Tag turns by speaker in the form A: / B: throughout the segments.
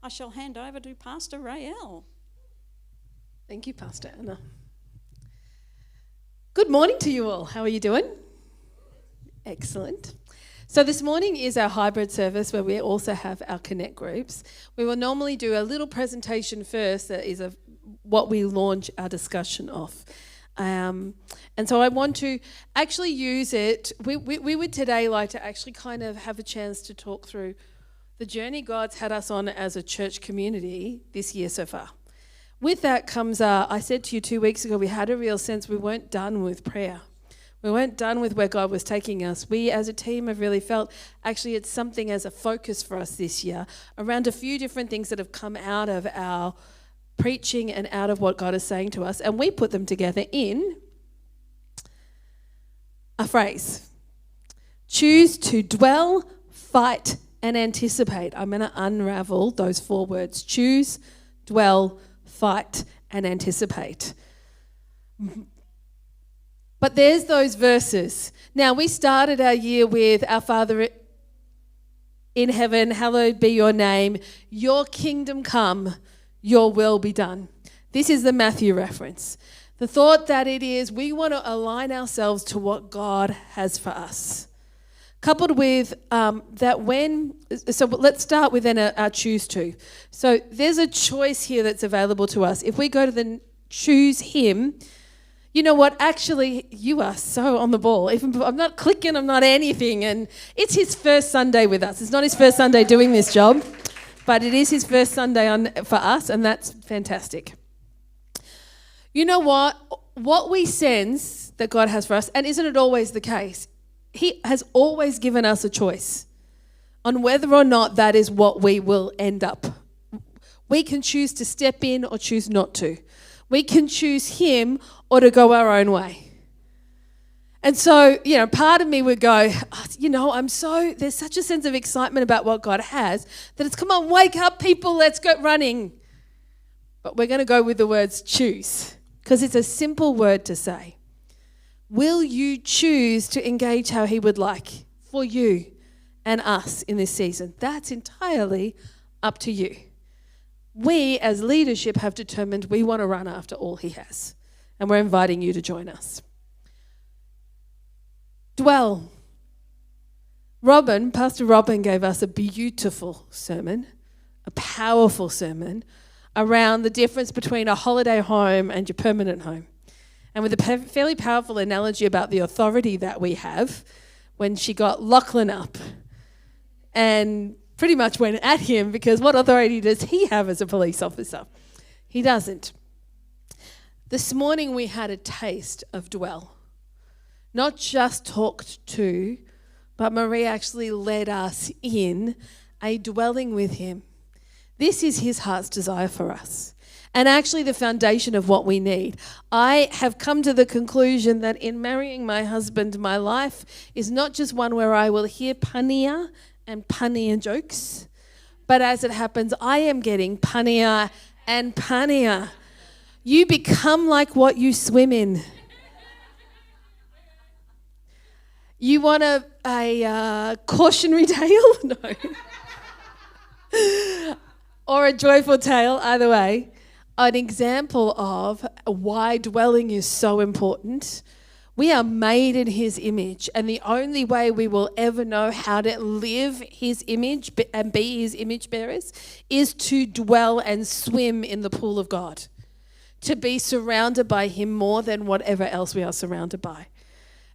A: I shall hand over to Pastor Raelle.
B: Thank you, Pastor Anna. Good morning to you all. How are you doing? Excellent. So this morning is our hybrid service where we also have our Connect groups. We will normally do a little presentation first that is what we launch our discussion off. And so I want to actually use it. We would today like to actually kind of have a chance to talk through the journey God's had us on as a church community this year so far. With that comes, I said to you 2 weeks ago, we had a real sense we weren't done with prayer. We weren't done with where God was taking us. We as a team have really felt actually it's something as a focus for us this year around a few different things that have come out of our preaching and out of what God is saying to us. And we put them together in a phrase. Choose to dwell, fight, and anticipate. I'm going to unravel those 4 words. Choose, dwell, fight, and anticipate. But there's those verses. Now, we started our year with our Father in heaven, hallowed be your name. Your kingdom come, your will be done. This is the Matthew reference. The thought that it is we want to align ourselves to what God has for us. Coupled with so let's start with then our choose to. So there's a choice here that's available to us. If we go to the choose him, you know what? Actually, you are so on the ball. I'm not clicking, I'm not anything. And it's his first Sunday with us. It's not his first Sunday doing this job, but it is his first Sunday for us, and that's fantastic. You know what? What we sense that God has for us, and isn't it always the case? He has always given us a choice on whether or not that is what we will end up. We can choose to step in or choose not to. We can choose him or to go our own way. And so, part of me would go, there's such a sense of excitement about what God has that it's, come on, wake up people, let's go running. But we're going to go with the words choose because it's a simple word to say. Will you choose to engage how he would like for you and us in this season? That's entirely up to you. We as leadership have determined we want to run after all he has, and we're inviting you to join us. Dwell. Pastor Robin gave us a beautiful sermon, a powerful sermon around the difference between a holiday home and your permanent home. And with a fairly powerful analogy about the authority that we have when she got Lachlan up and pretty much went at him because what authority does he have as a police officer? He doesn't. This morning we had a taste of dwell. Not just talked to, but Marie actually led us in a dwelling with him. This is his heart's desire for us. And actually the foundation of what we need. I have come to the conclusion that in marrying my husband, my life is not just one where I will hear punnier and punnier jokes, but as it happens, I am getting punnier and punnier. You become like what you swim in. You want a cautionary tale? No. Or a joyful tale, either way. An example of why dwelling is so important. We are made in his image, and the only way we will ever know how to live his image and be his image bearers is to dwell and swim in the pool of God, to be surrounded by him more than whatever else we are surrounded by.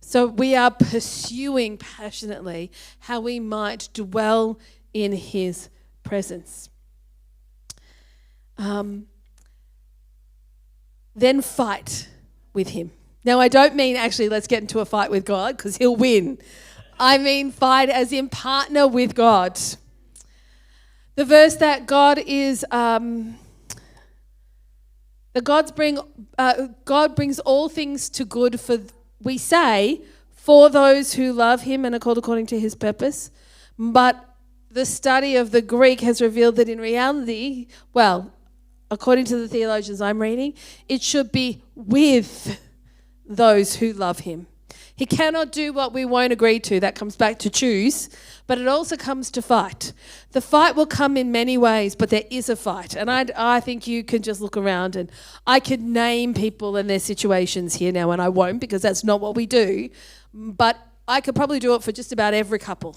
B: So we are pursuing passionately how we might dwell in his presence. Then fight with him. Now, I don't mean actually let's get into a fight with God because he'll win. I mean fight as in partner with God. The verse that God brings all things to good we say, for those who love him and are called according to his purpose. But the study of the Greek has revealed that in reality, according to the theologians I'm reading, it should be with those who love him. He cannot do what we won't agree to. That comes back to choose, but it also comes to fight. The fight will come in many ways, but there is a fight. And I think you can just look around, and I could name people and their situations here now, and I won't because that's not what we do. But I could probably do it for just about every couple,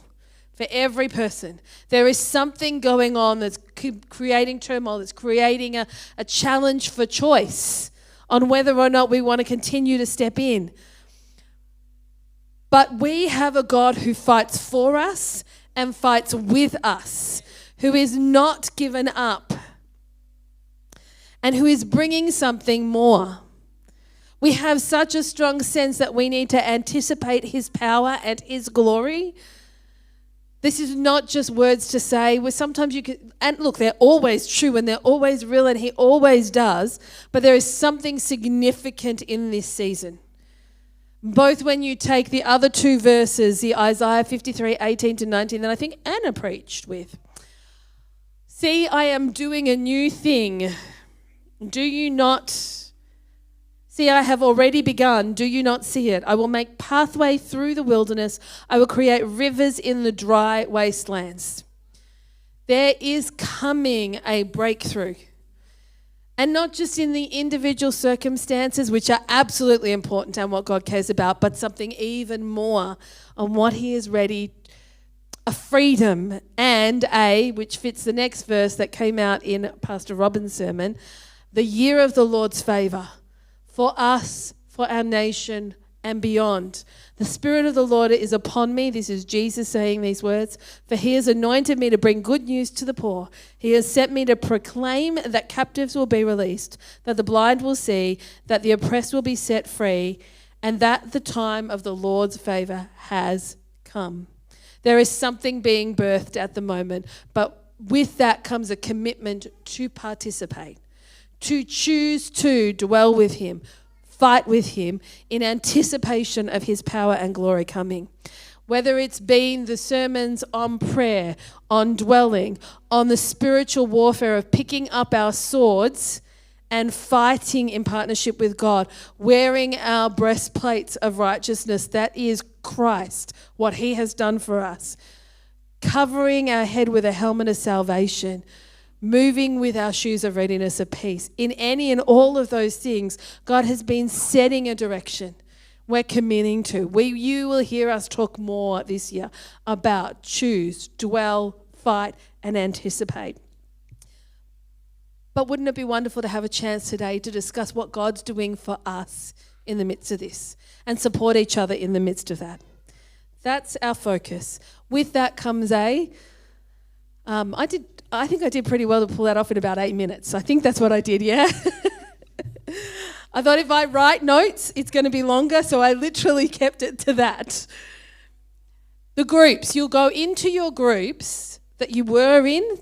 B: for every person. There is something going on that's creating turmoil, that's creating a challenge for choice on whether or not we want to continue to step in. But we have a God who fights for us and fights with us, who is not given up, and who is bringing something more. We have such a strong sense that we need to anticipate his power and his glory. This is not just words to say. Where sometimes you can, and look, they're always true and they're always real, and he always does, but there is something significant in this season. Both when you take the other two verses, the Isaiah 53:18-19, that I think Anna preached with. See, I am doing a new thing. Do you not see? I have already begun. Do you not see it? I will make pathway through the wilderness. I will create rivers in the dry wastelands. There is coming a breakthrough. And not just in the individual circumstances, which are absolutely important and what God cares about, but something even more on what he is ready, a freedom and which fits the next verse that came out in Pastor Robin's sermon, the year of the Lord's favour for us, for our nation and beyond. The Spirit of the Lord is upon me. This is Jesus saying these words. For he has anointed me to bring good news to the poor. He has sent me to proclaim that captives will be released, that the blind will see, that the oppressed will be set free, and that the time of the Lord's favour has come. There is something being birthed at the moment, but with that comes a commitment to participate, to choose to dwell with him, fight with him in anticipation of his power and glory coming. Whether it's been the sermons on prayer, on dwelling, on the spiritual warfare of picking up our swords and fighting in partnership with God, wearing our breastplates of righteousness, that is Christ, what he has done for us, covering our head with a helmet of salvation, moving with our shoes of readiness of peace. In any and all of those things, God has been setting a direction we're committing to. You will hear us talk more this year about choose, dwell, fight, and anticipate. But wouldn't it be wonderful to have a chance today to discuss what God's doing for us in the midst of this and support each other in the midst of that? That's our focus. With that comes I think I did pretty well to pull that off in about 8 minutes. I think that's what I did, yeah? I thought if I write notes, it's going to be longer, so I literally kept it to that. The groups, you'll go into your groups that you were in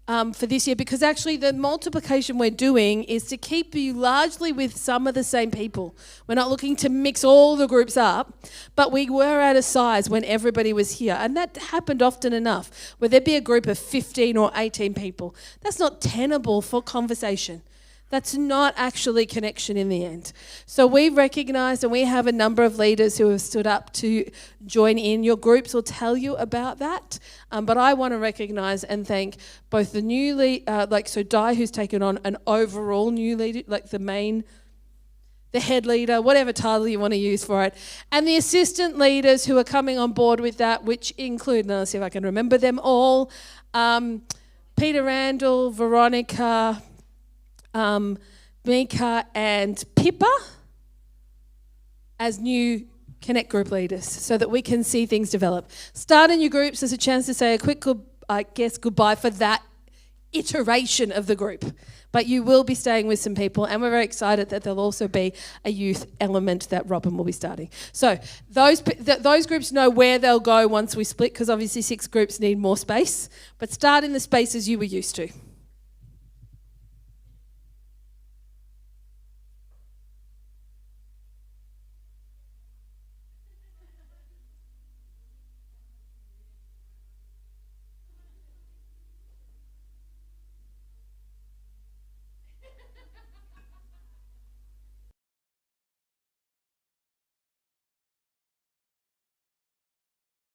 B: for this year, because actually the multiplication we're doing is to keep you largely with some of the same people. We're not looking to mix all the groups up, but we were at a size when everybody was here, and that happened often enough, where there'd be a group of 15 or 18 people. That's not tenable for conversation. That's not actually connection in the end. So we recognise, and we have a number of leaders who have stood up to join in. Your groups will tell you about that. But I want to recognise and thank both the new Di, who's taken on an overall new leader, like the head leader, whatever title you want to use for it, and the assistant leaders who are coming on board with that, which include, now let's see if I can remember them all, Peter Randall, Veronica, Mika and Pippa as new Connect group leaders, so that we can see things develop. Starting your groups is a chance to say a quick goodbye for that iteration of the group. But you will be staying with some people, and we're very excited that there'll also be a youth element that Robin will be starting. So those groups know where they'll go once we split, because obviously 6 groups need more space, but start in the spaces you were used to.